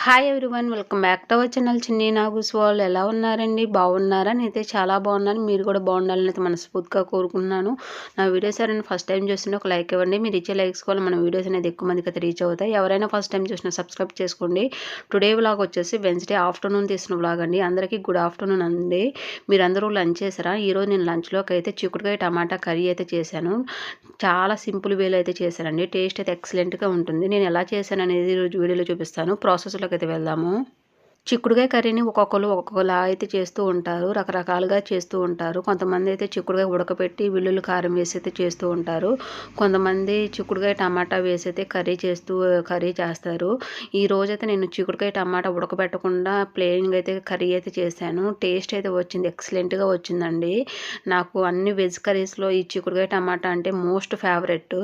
Hi everyone, welcome back to our channel చిన్ని నాగూస్ వాళ్ళు. ఎలా ఉన్నారండి? బాగున్నారా? నేనైతే చాలా బాగున్నాను. మీరు కూడా బాగుండాలని అయితే మనస్ఫూర్తిగా కోరుకుంటున్నాను. నా వీడియోస్ ఎవరైనా ఫస్ట్ టైం చూస్తుంటే ఒక లైక్ ఇవ్వండి. మీరు ఇచ్చే లైక్స్ వల్ల మన వీడియోస్ అనేది ఎక్కువ మందికి అయితే రీచ్ అవుతాయి. ఎవరైనా ఫస్ట్ టైం చూసినా సబ్స్క్రైబ్ చేసుకోండి. టుడే వ్లాగ్ వచ్చేసి వెన్స్డే ఆఫ్టర్నూన్ తీసిన వ్లాగ్ అండి. అందరికీ గుడ్ ఆఫ్టర్నూన్ అండి. మీరందరూ లంచ్ చేశారా? ఈరోజు నేను లంచ్లోకి అయితే చిక్కుడుకాయ టమాటా కర్రీ అయితే చేశాను. చాలా సింపుల్ వేలో అయితే చేశానండి. టేస్ట్ అయితే ఎక్సలెంట్గా ఉంటుంది. నేను ఎలా చేశాను అనేది ఈరోజు వీడియోలో చూపిస్తాను. ప్రాసెస్లోకి అయితే వెళ్దాము. చిక్కుడుకాయ కర్రీని ఒక్కొక్కరు ఒక్కొక్కలా అయితే చేస్తూ ఉంటారు. రకరకాలుగా చేస్తూ ఉంటారు. కొంతమంది అయితే చిక్కుడుకాయ ఉడకపెట్టి వెల్లుల్లి కారం వేసి అయితే చేస్తూ ఉంటారు. కొంతమంది చిక్కుడుకాయ టమాటా వేసి అయితే కర్రీ చేస్తారు. ఈ రోజైతే నేను చిక్కుడుకాయ టమాటా ఉడకబెట్టకుండా ప్లెయిన్గా అయితే కర్రీ అయితే చేశాను. టేస్ట్ అయితే వచ్చింది, ఎక్సలెంట్గా వచ్చిందండి. నాకు అన్ని వెజ్ కర్రీస్లో ఈ చిక్కుడుకాయ టమాటా అంటే మోస్ట్ ఫేవరెట్.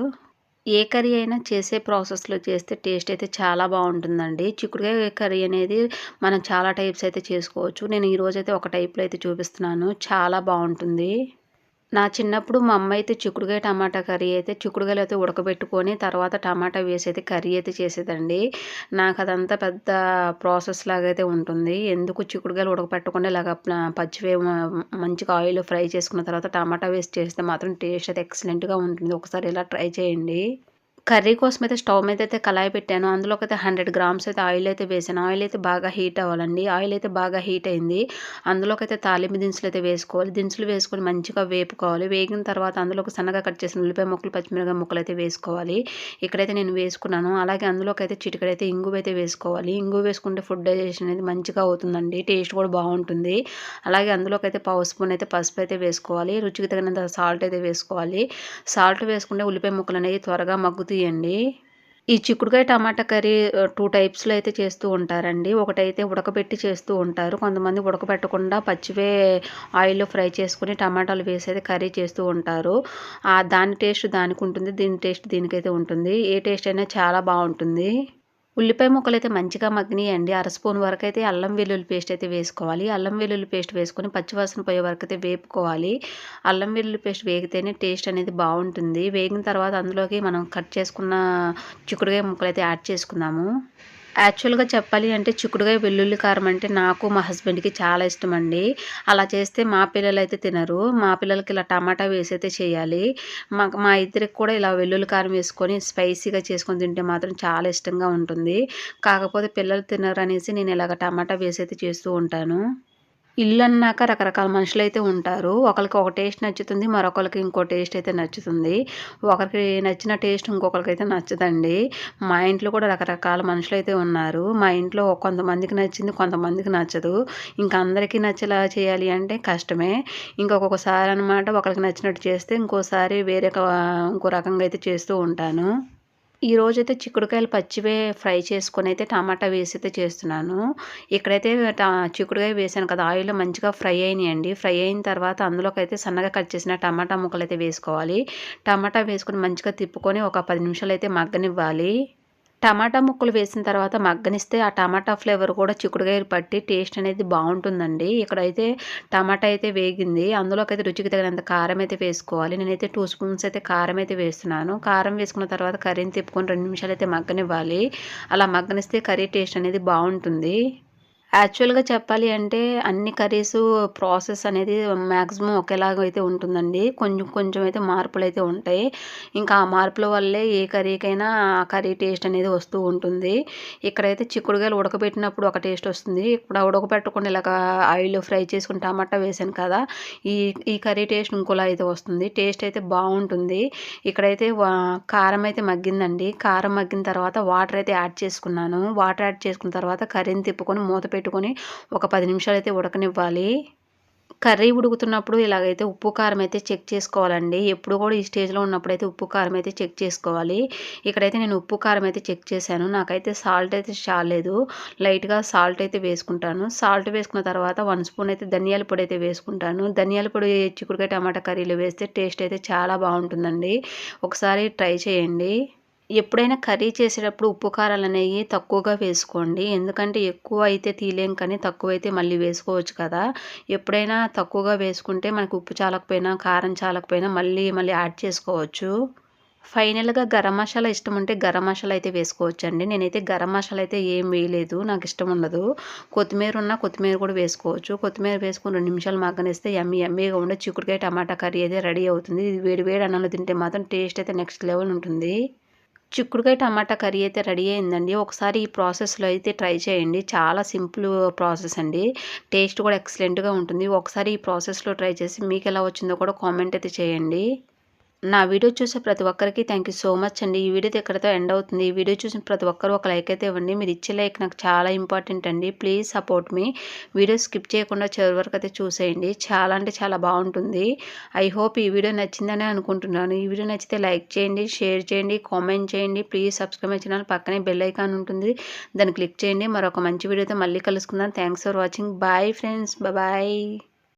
ఏ కర్రీ అయినా చేసే ప్రాసెస్లో చేస్తే టేస్ట్ అయితే చాలా బాగుంటుందండి. చిక్కుడుకాయ కర్రీ అనేది మనం చాలా టైప్స్ అయితే చేసుకోవచ్చు. నేను ఈరోజైతే ఒక టైప్లో అయితే చూపిస్తున్నాను. చాలా బాగుంటుంది. నా చిన్నప్పుడు మా అమ్మ అయితే చిక్కుడుకాయ టమాటా కర్రీ అయితే చిక్కుడుకాయలు అయితే ఉడకబెట్టుకొని తర్వాత టమాటా వేసి అయితే కర్రీ అయితే చేసేదండి. నాకు అదంతా పెద్ద ప్రాసెస్ లాగా అయితే ఉంటుంది. ఎందుకు చిక్కుడుకాయలు ఉడకబెట్టకుండా ఇలాగ పచ్చివే మంచిగా ఆయిల్ ఫ్రై చేసుకున్న తర్వాత టమాటా వేసి చేస్తే మాత్రం టేస్ట్ అయితే ఎక్సలెంట్గా ఉంటుంది. ఒకసారి ఇలా ట్రై చేయండి. కర్రీ కోసం అయితే స్టవ్ మీద అయితే కళాయి పెట్టాను. అందులోకి అయితే 100 గ్రామ్స్ అయితే ఆయిల్ అయితే వేసాను. ఆయిల్ అయితే బాగా హీట్ అవ్వాలండి. ఆయిల్ అయితే బాగా హీట్ అయింది. అందులోకి అయితే తాలింపు దినుసులు అయితే వేసుకోవాలి. దినుసులు వేసుకొని మంచిగా వేపుకోవాలి. వేగిన తర్వాత అందులోకి సన్నగా కట్ చేసిన ఉల్లిపాయ ముక్కలు, పచ్చిమిరపకాయ ముక్కలు అయితే వేసుకోవాలి. ఇక్కడైతే నేను వేసుకున్నాను. అలాగే అందులోకి అయితే చిటికెడైతే ఇంగువ అయితే వేసుకోవాలి. ఇంగువ వేసుకుంటే ఫుడ్ డైజెషన్ అనేది మంచిగా అవుతుందండి. టేస్ట్ కూడా బాగుంటుంది. అలాగే అందులోకి అయితే పావు స్పూన్ అయితే పసుపు అయితే వేసుకోవాలి. రుచికి తగినంత సాల్ట్ అయితే వేసుకోవాలి. సాల్ట్ వేసుకుంటే ఉల్లిపాయ ముక్కలు అనేవి త్వరగా మగ్గుతాయండి. ఈ చిక్కుడుకాయ టమాటా కర్రీ 2 టైప్స్లో అయితే చేస్తూ ఉంటారండి. ఒకటైతే ఉడకబెట్టి చేస్తూ ఉంటారు. కొంతమంది ఉడకబెట్టకుండా పచ్చివే ఆయిల్లో ఫ్రై చేసుకుని టమాటాలు వేసి అయితే కర్రీ చేస్తూ ఉంటారు. దాని టేస్ట్ దానికి ఉంటుంది. దీని టేస్ట్ దీనికైతే ఉంటుంది. ఏ టేస్ట్ అయినా చాలా బాగుంటుంది. ఉల్లిపాయ ముక్కలైతే మంచిగా మగ్గినాయండి. అర స్పూన్ వరకు అయితే అల్లం వెల్లుల్లి పేస్ట్ అయితే వేసుకోవాలి. అల్లం వెల్లుల్లి పేస్ట్ వేసుకొని పచ్చివాసన పోయే వరకు అయితే వేపుకోవాలి. అల్లం వెల్లుల్లి పేస్ట్ వేగితేనే టేస్ట్ అనేది బాగుంటుంది. వేగిన తర్వాత అందులోకి మనం కట్ చేసుకున్న చిక్కుడుకాయ ముక్కలైతే యాడ్ చేసుకుందాము. యాక్చువల్‌గా చెప్పాలి అంటే చిక్కుడుకాయ వెల్లుల్లి కారం అంటే నాకు, మా హస్బెండ్‌కి చాలా ఇష్టమండి. అలా చేస్తే మా పిల్లలైతే తినరు. మా పిల్లలకి ఇలా టమాటా వేసైతే చేయాలి. మా ఇద్దరికి కూడా ఇలా వెల్లుల్లి కారం వేసుకొని స్పైసీగా చేసుకొని తింటే మాత్రం చాలా ఇష్టంగా ఉంటుంది. కాకపోతే పిల్లలు తినరనేసి నేను ఇలాగ టమాటా వేసైతే చేస్తూ ఉంటాను. ఇల్లన్నాక రకరకాల మనుషులైతే ఉంటారు. ఒకళ్ళకి ఒక టేస్ట్ నచ్చుతుంది. మరొకళ్ళకి ఇంకో టేస్ట్ అయితే నచ్చుతుంది. ఒకరికి నచ్చిన టేస్ట్ ఇంకొకరికైతే నచ్చదండి. మా ఇంట్లో కూడా రకరకాల మనుషులైతే ఉన్నారు. మా ఇంట్లో కొంతమందికి నచ్చింది, కొంతమందికి నచ్చదు. ఇంకా అందరికీ నచ్చేలా చేయాలి అంటే కష్టమే. ఒక్కొక్కసారి అనమాట ఒకరికి నచ్చినట్టు చేస్తే ఇంకోసారి ఇంకో రకంగా అయితే చేస్తూ ఉంటాను. ఈరోజైతే చిక్కుడుకాయలు పచ్చివే ఫ్రై చేసుకొని అయితే టమాటా వేసి అయితే చేస్తున్నాను. ఇక్కడైతే చిక్కుడుకాయ వేసాను కదా! ఆయిల్‌లో మంచిగా ఫ్రై అయినాయండి. ఫ్రై అయిన తర్వాత అందులోకైతే సన్నగా కట్ చేసిన టమాటా ముక్కలైతే వేసుకోవాలి. టమాటా వేసుకొని మంచిగా తిప్పుకొని ఒక 10 నిమిషాలైతే మగ్గనివ్వాలి. టమాటా ముక్కలు వేసిన తర్వాత మగ్గనిస్తే ఆ టమాటా ఫ్లేవర్ కూడా చిక్కుడుకాయలు పట్టి టేస్ట్ అనేది బాగుంటుందండి. ఇక్కడైతే టమాటా అయితే వేగింది. అందులోకైతే రుచికి తగినంత కారం అయితే వేసుకోవాలి. నేనైతే 2 స్పూన్స్ అయితే కారం అయితే వేస్తున్నాను. కారం వేసుకున్న తర్వాత కర్రీని తిప్పుకొని 2 నిమిషాలైతే మగ్గనివ్వాలి. అలా మగ్గనిస్తే కర్రీ టేస్ట్ అనేది బాగుంటుంది. యాక్చువల్‌గా చెప్పాలి అంటే అన్ని కర్రీసు ప్రాసెస్ అనేది మాక్సిమం ఒకేలాగా అయితే ఉంటుందండి. కొంచెం కొంచెం అయితే మార్పులైతే ఉంటాయి. ఇంకా ఆ మార్పుల వల్లే ఏ కర్రీకైనా ఆ కర్రీ టేస్ట్ అనేది వస్తూ ఉంటుంది. ఇక్కడైతే చిక్కుడుగాయలు ఉడకబెట్టినప్పుడు ఒక టేస్ట్ వస్తుంది. ఇప్పుడు ఉడకబెట్టకుండా ఇలాగా ఆయిల్‌లో ఫ్రై చేసుకొని టమాటా వేసాను కదా! ఈ ఈ కర్రీ టేస్ట్ ఇంకోలా అయితే వస్తుంది. టేస్ట్ అయితే బావుంటుంది. ఇక్కడైతే కారం అయితే మగ్గిందండి. కారం మగ్గిన తర్వాత వాటర్ అయితే యాడ్ చేసుకున్నాను. వాటర్ యాడ్ చేసుకున్న తర్వాత కర్రీని తిప్పుకొని మూత పెట్టుకొని ఒక 10 నిమిషాలైతే ఉడకనివ్వాలి. కర్రీ ఉడుకుతున్నప్పుడు ఇలాగైతే ఉప్పు, కారం అయితే చెక్ చేసుకోవాలండి. ఎప్పుడు కూడా ఈ స్టేజ్‌లో ఉన్నప్పుడైతే ఉప్పు, కారం అయితే చెక్ చేసుకోవాలి. ఇక్కడైతే నేను ఉప్పు, కారం అయితే చెక్ చేశాను. నాకైతే సాల్ట్ అయితే చాల్లేదు. లైట్‌గా సాల్ట్ అయితే వేసుకుంటాను. సాల్ట్ వేసుకున్న తర్వాత 1 స్పూన్ అయితే ధనియాల పొడి అయితే వేసుకుంటాను. ధనియాల పొడి చిక్కుడుకాయ టమాటా కర్రీలో వేస్తే టేస్ట్ అయితే చాలా బావుంటుందండి. ఒకసారి ట్రై చేయండి. ఎప్పుడైనా కర్రీ చేసేటప్పుడు ఉప్పు కారాలనేయి తక్కువగా వేసుకోండి. ఎందుకంటే ఎక్కువ అయితే తీయలేం కానీ తక్కువైతే మళ్ళీ వేసుకోవచ్చు కదా! ఎప్పుడైనా తక్కువగా వేసుకుంటే మనకు ఉప్పు చాలకపోయినా, కారం చాలకపోయినా మళ్ళీ మళ్ళీ యాడ్ చేసుకోవచ్చు. ఫైనల్‌గా గరం మసాలా ఇష్టముంటే గరం మసాలా అయితే వేసుకోవచ్చండి. నేనైతే గరం మసాలా అయితే ఏం వేయలేదు. నాకిష్టం ఉండదు. కొత్తిమీర కూడా వేసుకోవచ్చు. కొత్తిమీర వేసుకొని 2 నిమిషాలు మగ్గనిస్తే యమ్మీ యమ్మీగా ఉండే చిక్కుడుకాయ టమాటా కర్రీ అయితే రెడీ అవుతుంది. ఇది వేడి వేడి అన్నంలో తింటే మాత్రం టేస్ట్ అయితే నెక్స్ట్ లెవెల్ ఉంటుంది. చిక్కుడుకాయ టమాటా కర్రీ అయితే రెడీ అయిందండి. ఒకసారి ఈ ప్రాసెస్‌లో అయితే ట్రై చేయండి. చాలా సింపుల్ ప్రాసెస్ అండి. టేస్ట్ కూడా ఎక్సలెంట్‌గా ఉంటుంది. ఒకసారి ఈ ప్రాసెస్‌లో ట్రై చేసి మీకెలా వచ్చిందో కూడా కామెంట్ అయితే చేయండి. నా వీడియో చూసే ప్రతి ఒక్కరికి థ్యాంక్ యూ సో మచ్ అండి. ఈ వీడియో అయితే ఇక్కడితో ఎండ్ అవుతుంది. ఈ వీడియో చూసిన ప్రతి ఒక్కరు ఒక లైక్ అయితే ఇవ్వండి. మీరు ఇచ్చే లైక్ నాకు చాలా ఇంపార్టెంట్ అండి. Please support me. Video skip చేయకుండా చివరి వరకు అయితే చూసేయండి. చాలా అంటే చాలా బాగుంటుంది. ఐ హోప్ ఈ వీడియో నచ్చిందనే అనుకుంటున్నాను. ఈ వీడియో నచ్చితే లైక్ చేయండి, షేర్ చేయండి, కామెంట్ చేయండి. Please subscribe my channel. పక్కనే బెల్ ఐకాన్ ఉంటుంది. దాన్ని క్లిక్ చేయండి. మరొక మంచి వీడియోతో మళ్ళీ కలుసుకుందాం. Thanks for watching. Bye friends. Bye.